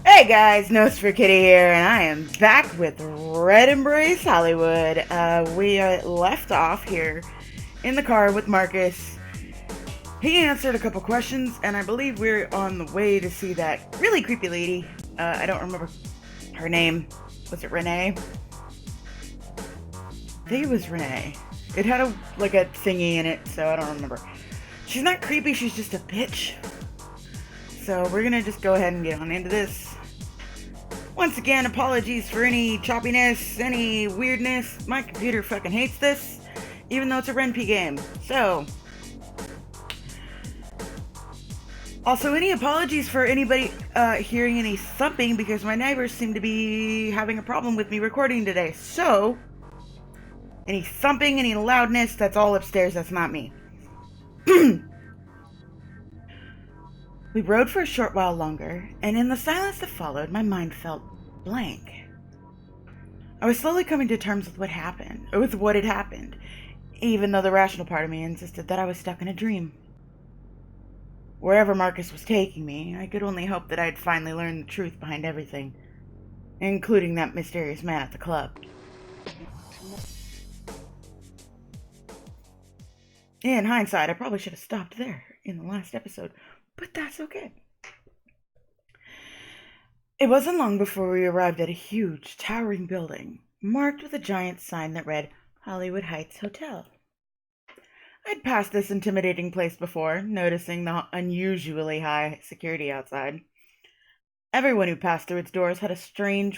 Hey guys, NosferKitty here, and I am back with Red Embrace Hollywood. We left off here in the car with Marcus. He answered a couple questions, and I believe we're on the way to see that really creepy lady. I don't remember her name. Was it Renee? I think it was Renee. It had a thingy in it, so I don't remember. She's not creepy, she's just a bitch. So we're gonna just go ahead and get on into this. Once again, apologies for any choppiness, any weirdness. My computer fucking hates this, even though it's a RenP game. So, also any apologies for anybody hearing any thumping, because my neighbors seem to be having a problem with me recording today. So, any thumping, any loudness, that's all upstairs, that's not me. We rode for a short while longer, and in the silence that followed, my mind felt blank. I was slowly coming to terms with what had happened, even though the rational part of me insisted that I was stuck in a dream. Wherever Marcus was taking me, I could only hope that I'd finally learn the truth behind everything, including that mysterious man at the club. In hindsight, I probably should have stopped there in the last episode, but that's okay. It wasn't long before we arrived at a huge, towering building, marked with a giant sign that read Hollywood Heights Hotel. I'd passed this intimidating place before, noticing the unusually high security outside. Everyone who passed through its doors had a certain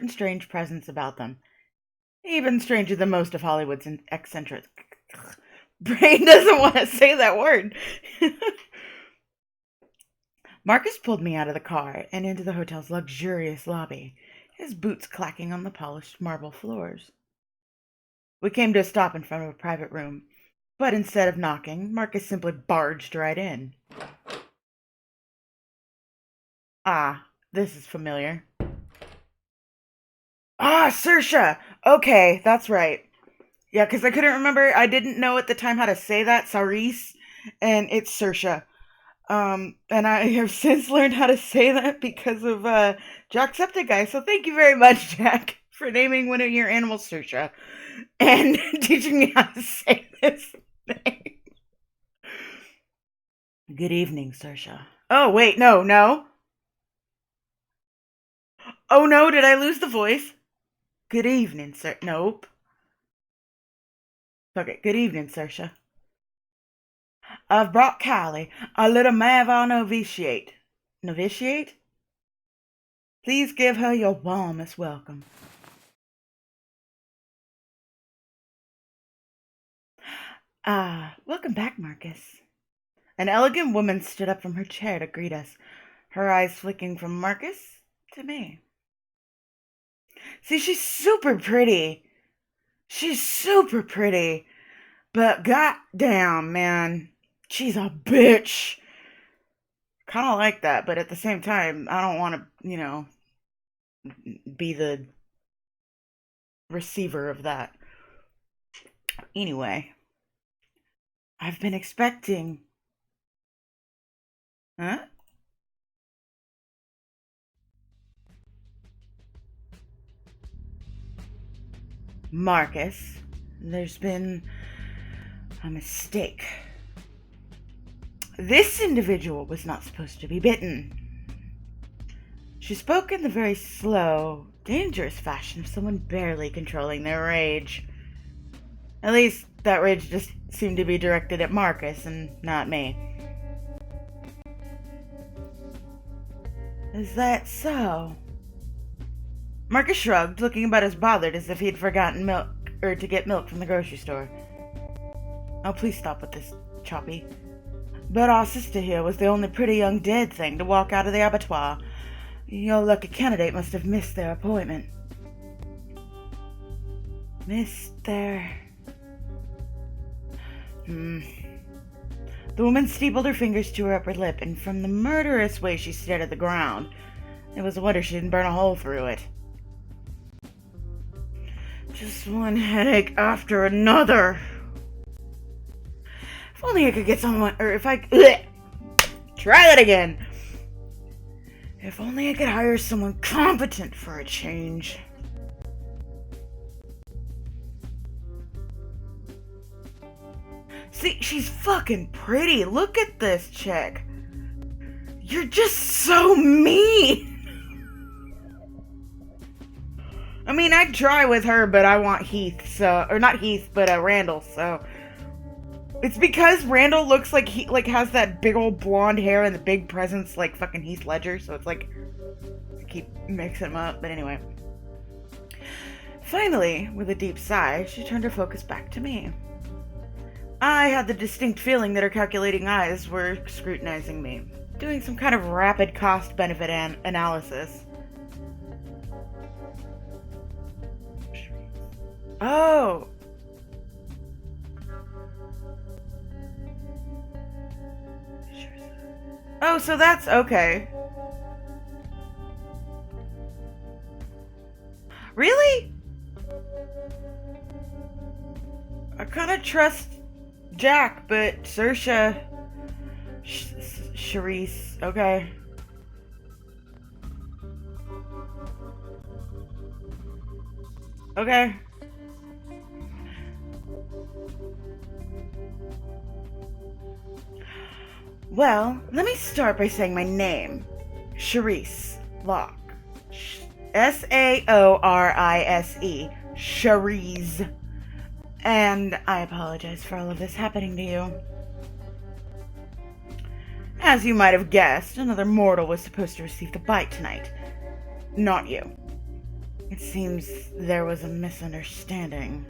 strange presence about them. Even stranger than most of Hollywood's eccentric. Brain doesn't want to say that word. Marcus pulled me out of the car and into the hotel's luxurious lobby, his boots clacking on the polished marble floors. We came to a stop in front of a private room, but instead of knocking, Marcus simply barged right in. Ah, this is familiar. Ah, Saoirse! Okay, that's right. Yeah, because I couldn't remember, I didn't know at the time how to say that, Saoirse, and it's Saoirse. And I have since learned how to say that because of Jacksepticeye. So thank you very much, Jack, for naming one of your animals Saoirse and teaching me how to say this name. Good evening, Saoirse. Oh, wait, no. Oh, no, did I lose the voice? Good evening, sir. Nope. Okay, good evening, Saoirse. I've brought Callie, a little Mavor novitiate. Novitiate? Please give her your warmest welcome. Welcome back, Marcus. An elegant woman stood up from her chair to greet us, her eyes flicking from Marcus to me. See, she's super pretty. But goddamn, man, she's a bitch. Kind of like that, but at the same time, I don't want to, be the receiver of that. Anyway, I've been expecting... Huh? Marcus, there's been a mistake. This individual was not supposed to be bitten. She spoke in the very slow, dangerous fashion of someone barely controlling their rage. At least, that rage just seemed to be directed at Marcus and not me. Is that so? Marcus shrugged, looking about as bothered as if he'd forgotten to get milk from the grocery store. Oh, please stop with this, Choppy. But our sister here was the only pretty young dead thing to walk out of the abattoir. Your lucky candidate must have missed their appointment. The woman steepled her fingers to her upper lip, and from the murderous way she stared at the ground, it was a wonder she didn't burn a hole through it. Just one headache after another. If only I could get someone, or if I... Try that again. If only I could hire someone competent for a change. See, she's fucking pretty. Look at this chick. You're just so mean. I mean, I'd try with her, but I want Heath, so... Or not Heath, but Randall, so... It's because Randall looks like he, has that big old blonde hair and the big presence like fucking Heath Ledger, so it's like... I keep mixing them up, but anyway. Finally, with a deep sigh, she turned her focus back to me. I had the distinct feeling that her calculating eyes were scrutinizing me, doing some kind of rapid cost-benefit analysis. Oh! Oh, so that's okay. Really? I kind of trust Jack, but Saoirse... Charisse, okay. Okay. Well, let me start by saying my name. Charisse Locke. S-A-O-R-I-S-E. Charisse. And I apologize for all of this happening to you. As you might have guessed, another mortal was supposed to receive the bite tonight. Not you. It seems there was a misunderstanding.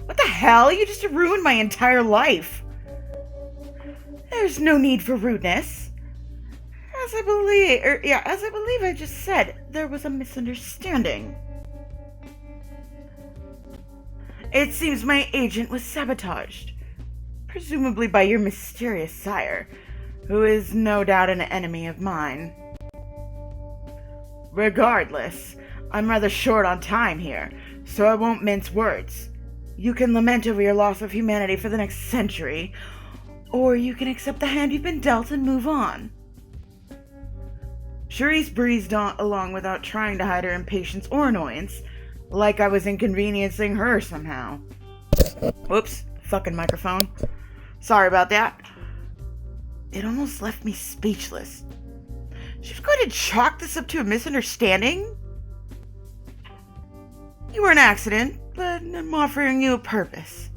What the hell? You just ruined my entire life. There's no need for rudeness. As I believe I just said, there was a misunderstanding. It seems my agent was sabotaged, presumably by your mysterious sire, who is no doubt an enemy of mine. Regardless, I'm rather short on time here, so I won't mince words. You can lament over your loss of humanity for the next century, or you can accept the hand you've been dealt and move on. Charisse breezed along without trying to hide her impatience or annoyance, like I was inconveniencing her somehow. Whoops, fucking microphone. Sorry about that. It almost left me speechless. She was going to chalk this up to a misunderstanding? You were an accident, but I'm offering you a purpose.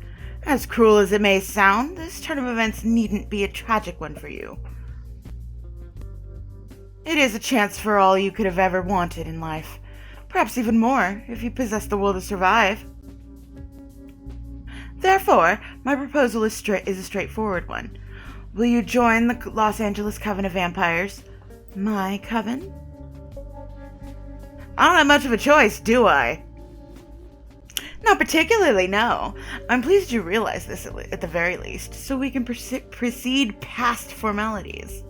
As cruel as it may sound, this turn of events needn't be a tragic one for you. It is a chance for all you could have ever wanted in life. Perhaps even more, if you possess the will to survive. Therefore, my proposal is a straightforward one. Will you join the Los Angeles Coven of Vampires? My coven? I don't have much of a choice, do I? Not particularly, no. I'm pleased you realize this at the very least, so we can proceed past formalities.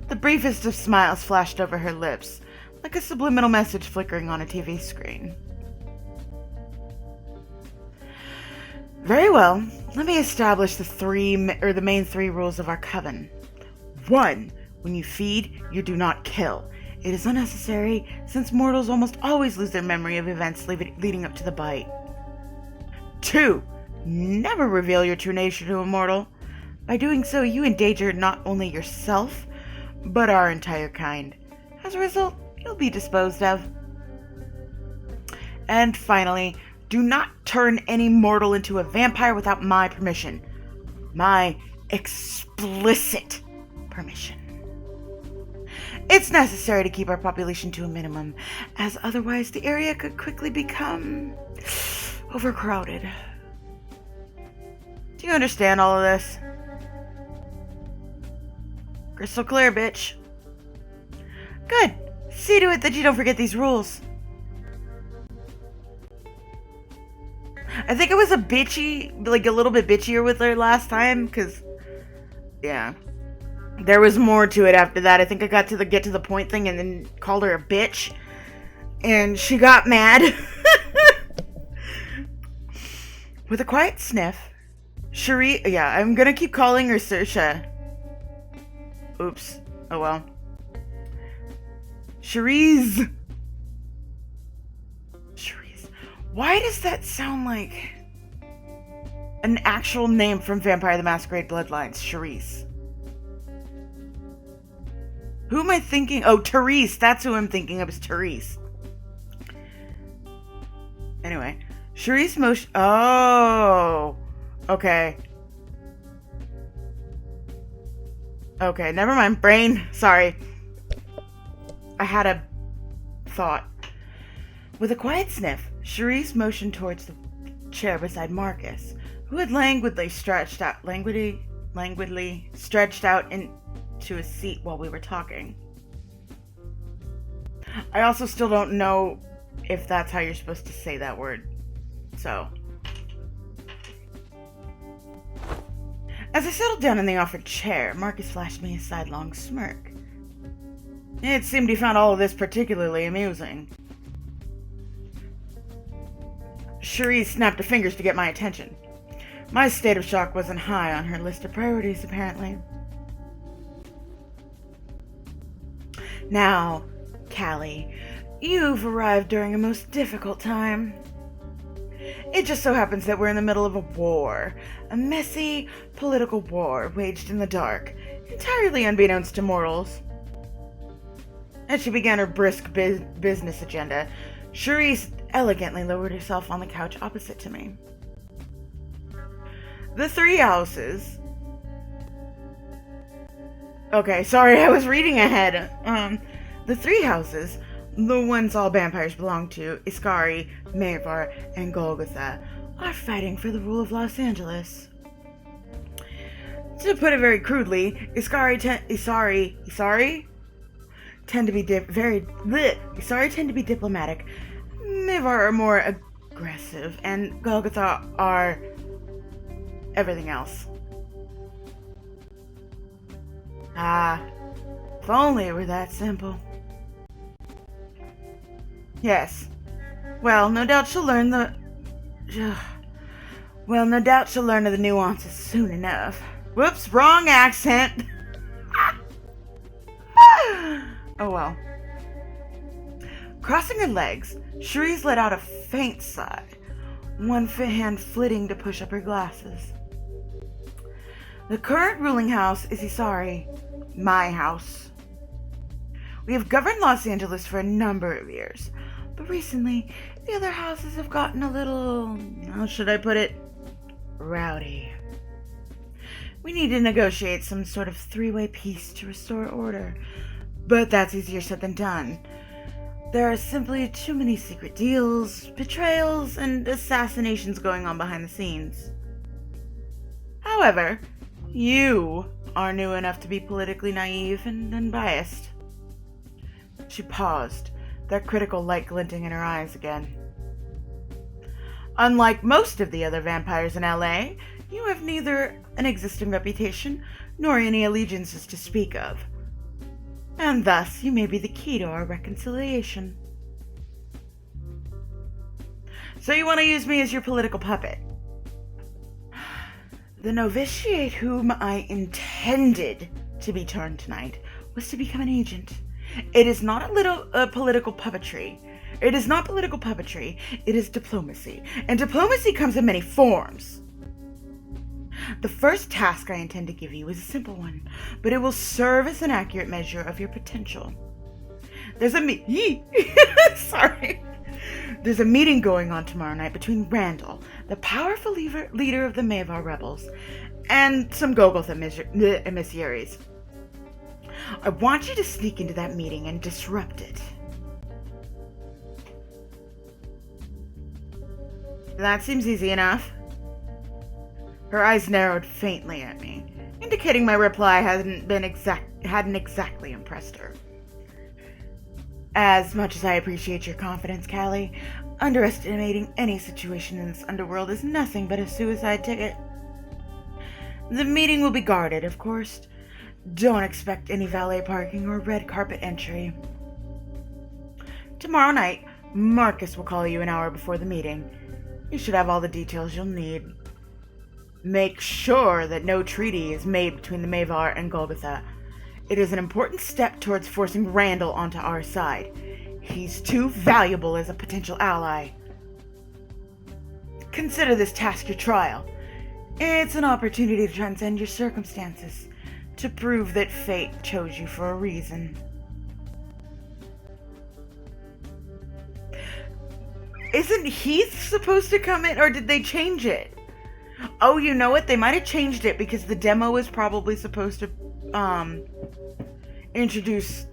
The briefest of smiles flashed over her lips, like a subliminal message flickering on a TV screen. Very well, let me establish the main three rules of our coven. 1. When you feed, you do not kill. It is unnecessary, since mortals almost always lose their memory of events leading up to the bite. 2. Never reveal your true nature to a mortal. By doing so, you endanger not only yourself, but our entire kind. As a result, you'll be disposed of. And finally, do not turn any mortal into a vampire without my permission. My explicit permission. It's necessary to keep our population to a minimum, as otherwise the area could quickly become overcrowded. Do you understand all of this? Crystal clear, bitch. Good. See to it that you don't forget these rules. I think I was a little bit bitchier with her last time, because, yeah. There was more to it after that. I think I got to the get to the point thing and then called her a bitch. And she got mad. With a quiet sniff, I'm gonna keep calling her Saoirse. Oops. Oh well. Cherise! Cherise. Why does that sound like an actual name from Vampire the Masquerade Bloodlines? Cherise. Who am I thinking? Oh, Therese. That's who I'm thinking of, is Therese. Anyway. Cherise motion. Oh. Okay. Okay, never mind. Brain. Sorry. I had a thought. With a quiet sniff, Cherise motioned towards the chair beside Marcus, who had languidly stretched out into a seat while we were talking. I also still don't know if that's how you're supposed to say that word. So. As I settled down in the offered chair, Marcus flashed me a sidelong smirk. It seemed he found all of this particularly amusing. Cherise snapped her fingers to get my attention. My state of shock wasn't high on her list of priorities, apparently. Now, Callie, you've arrived during a most difficult time. It just so happens that we're in the middle of a war. A messy political war waged in the dark, entirely unbeknownst to mortals. As she began her brisk business agenda, Cherise elegantly lowered herself on the couch opposite to me. The three houses... Okay, sorry, I was reading ahead. The three houses, the ones all vampires belong to, Iskari, Mavar, and Golgotha, are fighting for the rule of Los Angeles. To put it very crudely, Iskari tend to be diplomatic. Mavar are more aggressive, and Golgotha are everything else. Ah, if only it were that simple. Yes. Well, no doubt she'll learn of the nuances soon enough. Whoops, wrong accent. Oh well. Crossing her legs, Cherise let out a faint sigh, one hand flitting to push up her glasses. The current ruling house is Isari, my house. We have governed Los Angeles for a number of years, but recently the other houses have gotten a little, how should I put it, rowdy. We need to negotiate some sort of three-way peace to restore order, but that's easier said than done. There are simply too many secret deals, betrayals, and assassinations going on behind the scenes. However, you are new enough to be politically naive and unbiased. She paused, that critical light glinting in her eyes again. Unlike most of the other vampires in LA, you have neither an existing reputation nor any allegiances to speak of. And thus, you may be the key to our reconciliation. So you want to use me as your political puppet? The novitiate whom I intended to be turned tonight was to become an agent. It is not political puppetry. It is not political puppetry. It is diplomacy. And diplomacy comes in many forms. The first task I intend to give you is a simple one, but it will serve as an accurate measure of your potential. There's a meeting going on tomorrow night between Randall, the powerful leader of the Mavar rebels, and some Golgotha emissaries. I want you to sneak into that meeting and disrupt it. That seems easy enough. Her eyes narrowed faintly at me, indicating my reply hadn't exactly impressed her. As much as I appreciate your confidence, Callie, underestimating any situation in this underworld is nothing but a suicide ticket. The meeting will be guarded, of course. Don't expect any valet parking or red carpet entry. Tomorrow night, Marcus will call you an hour before the meeting. You should have all the details you'll need. Make sure that no treaty is made between the Mavar and Golgotha. It is an important step towards forcing Randall onto our side. He's too valuable as a potential ally. Consider this task your trial. It's an opportunity to transcend your circumstances, to prove that fate chose you for a reason. Isn't Heath supposed to come in, or did they change it? Oh, you know what? They might have changed it because the demo was probably supposed to introduce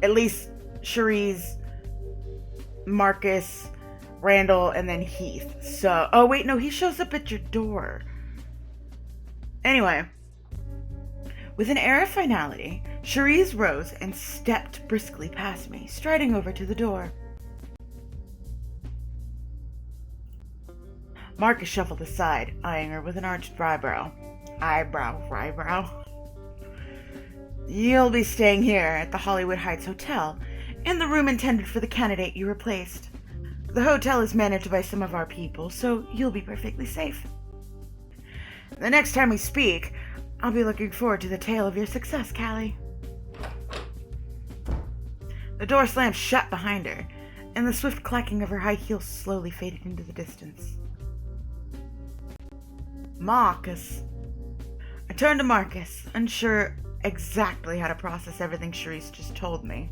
at least Cherise, Marcus, Randall, and then Heath. So, oh wait, no, he shows up at your door. Anyway, with an air of finality, Cherise rose and stepped briskly past me, striding over to the door. Marcus shuffled aside, eyeing her with an arched eyebrow. You'll be staying here at the Hollywood Heights Hotel, in the room intended for the candidate you replaced. The hotel is managed by some of our people, so you'll be perfectly safe. The next time we speak, I'll be looking forward to the tale of your success, Callie. The door slammed shut behind her, and the swift clacking of her high heels slowly faded into the distance. Marcus. I turned to Marcus, unsure exactly how to process everything Cherise just told me.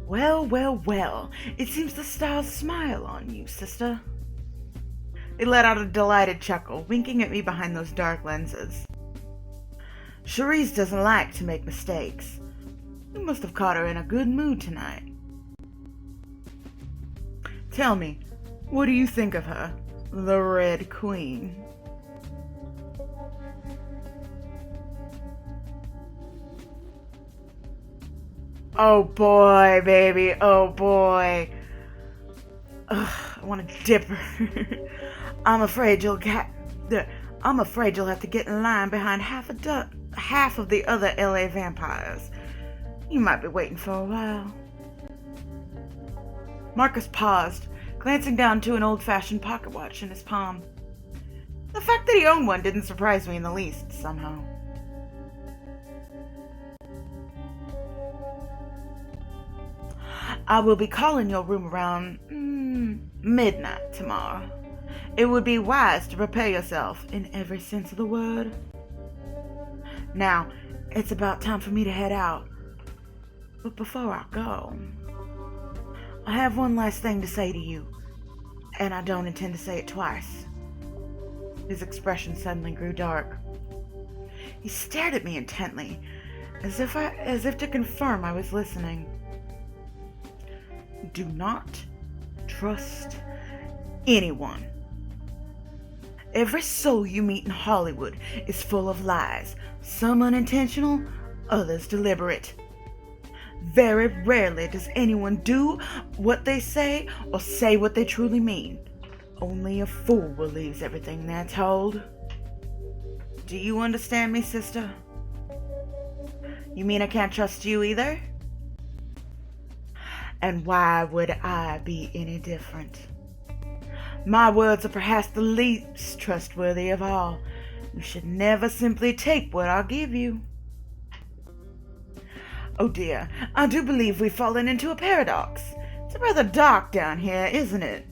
Well, it seems the stars smile on you, sister. He let out a delighted chuckle, winking at me behind those dark lenses. Cherise doesn't like to make mistakes. You must have caught her in a good mood tonight. Tell me, what do you think of her, the Red Queen? Oh boy, baby, oh boy. Ugh, I want to dip her. I'm afraid you'll have to get in line behind half of the other LA vampires. You might be waiting for a while. Marcus paused, glancing down to an old-fashioned pocket watch in his palm. The fact that he owned one didn't surprise me in the least, somehow. I will be calling your room around midnight tomorrow. It would be wise to prepare yourself in every sense of the word. Now, it's about time for me to head out. But before I go, I have one last thing to say to you, and I don't intend to say it twice. His expression suddenly grew dark. He stared at me intently, as if to confirm I was listening. Do not trust anyone. Every soul you meet in Hollywood is full of lies, some unintentional, others deliberate. Very rarely does anyone do what they say or say what they truly mean. Only a fool believes everything they're told. Do you understand me, sister? You mean I can't trust you either? And why would I be any different? My words are perhaps the least trustworthy of all. You should never simply take what I give you. Oh dear, I do believe we've fallen into a paradox. It's rather dark down here, isn't it?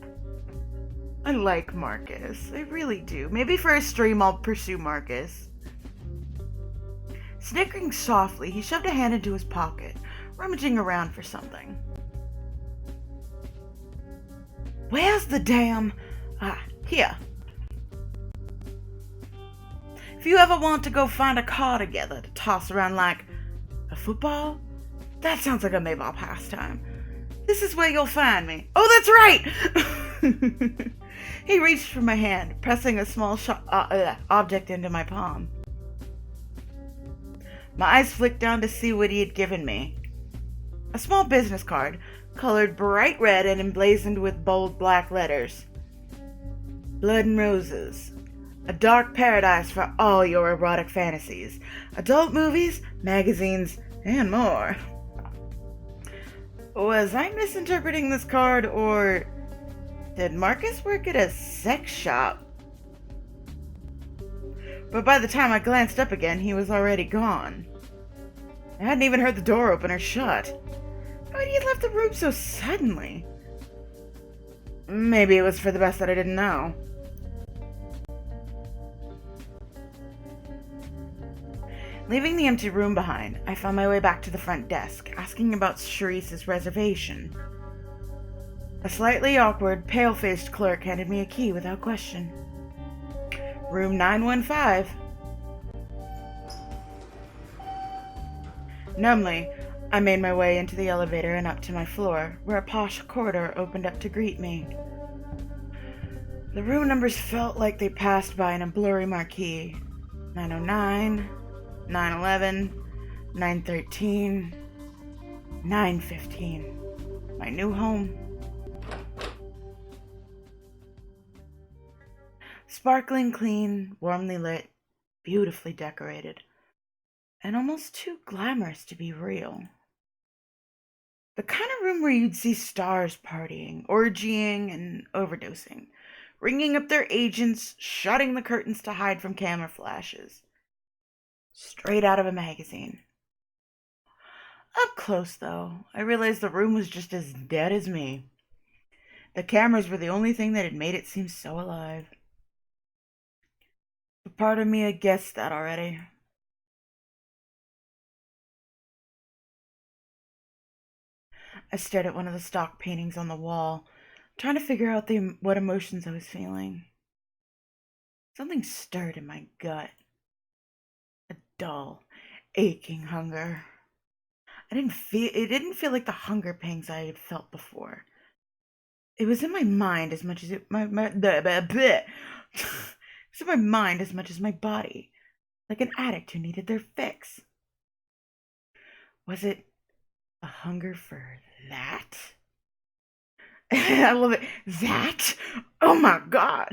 I like Marcus, I really do. Maybe for a stream I'll pursue Marcus. Snickering softly, he shoved a hand into his pocket, rummaging around for something. Where's the damn... here. If you ever want to go find a car together to toss around like a football, that sounds like a Mayball pastime. This is where you'll find me. Oh, that's right! He reached for my hand, pressing a small object into my palm. My eyes flicked down to see what he had given me. A small business card, colored bright red and emblazoned with bold black letters. Blood and Roses. A dark paradise for all your erotic fantasies. Adult movies, magazines, and more. Was I misinterpreting this card, or did Marcus work at a sex shop? but by the time I glanced up again, he was already gone. I hadn't even heard the door open or shut. How had he left the room so suddenly? Maybe it was for the best that I didn't know. Leaving the empty room behind, I found my way back to the front desk, asking about Charisse's reservation. A slightly awkward, pale-faced clerk handed me a key without question. Room 915. Numbly, I made my way into the elevator and up to my floor, where a posh corridor opened up to greet me. The room numbers felt like they passed by in a blurry marquee. 909, 911, 913, 915. My new home. Sparkling clean, warmly lit, beautifully decorated, and almost too glamorous to be real. The kind of room where you'd see stars partying, orgying, and overdosing, ringing up their agents, shutting the curtains to hide from camera flashes. Straight out of a magazine. Up close, though, I realized the room was just as dead as me. The cameras were the only thing that had made it seem so alive. But part of me had guessed that already. I stared at one of the stock paintings on the wall, trying to figure out what emotions I was feeling. Something stirred in my gut. A dull, aching hunger. It didn't feel like the hunger pangs I had felt before. It was in my mind as much as it was in my mind as much as my body, like an addict who needed their fix. Was it a hunger for that? I love it. That? Oh my God.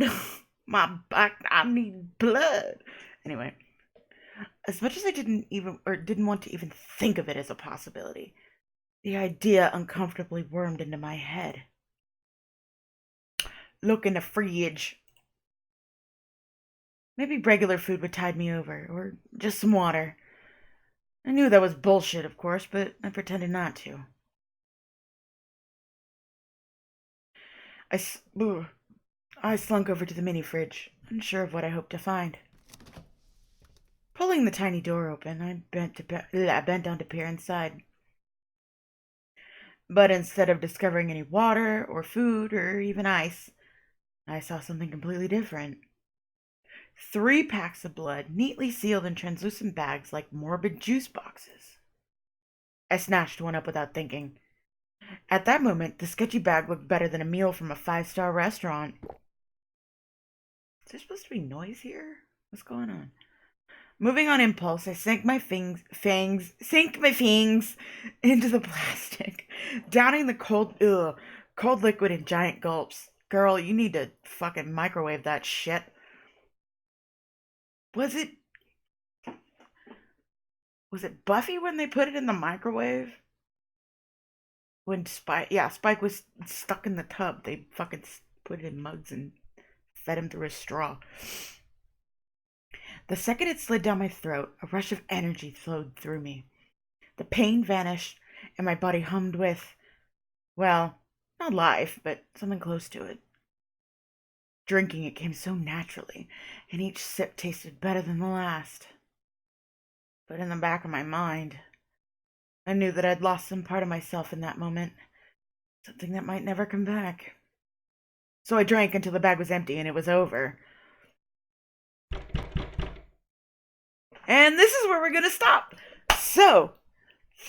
My back, I need blood. Anyway, as much as I didn't want to even think of it as a possibility, the idea uncomfortably wormed into my head. Look in the fridge. Maybe regular food would tide me over, or just some water. I knew that was bullshit, of course, but I pretended not to. I slunk over to the mini fridge, unsure of what I hoped to find. Pulling the tiny door open, I bent down to peer inside. But instead of discovering any water, or food, or even ice, I saw something completely different. 3 packs of blood, neatly sealed in translucent bags like morbid juice boxes. I snatched one up without thinking. At that moment, the sketchy bag looked better than a meal from a 5-star restaurant. Is there supposed to be noise here? What's going on? Moving on impulse, I sank my fangs into the plastic, downing the cold liquid in giant gulps. Girl, you need to fucking microwave that shit. Was it Buffy when they put it in the microwave? When Spike was stuck in the tub, they fucking put it in mugs and fed him through a straw. The second it slid down my throat, a rush of energy flowed through me. The pain vanished, and my body hummed with, well, not life, but something close to it. Drinking it came so naturally, and each sip tasted better than the last. But in the back of my mind, I knew that I'd lost some part of myself in that moment, something that might never come back. So I drank until the bag was empty and it was over. And this is where we're going to stop. So,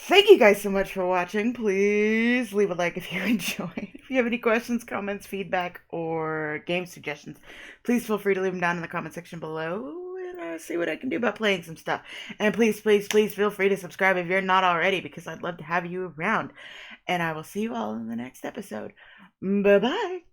thank you guys so much for watching. Please leave a like if you enjoyed. If you have any questions, comments, feedback, or game suggestions, please feel free to leave them down in the comment section below, and I'll see what I can do about playing some stuff. And please, please, please feel free to subscribe if you're not already, because I'd love to have you around. And I will see you all in the next episode. Bye-bye.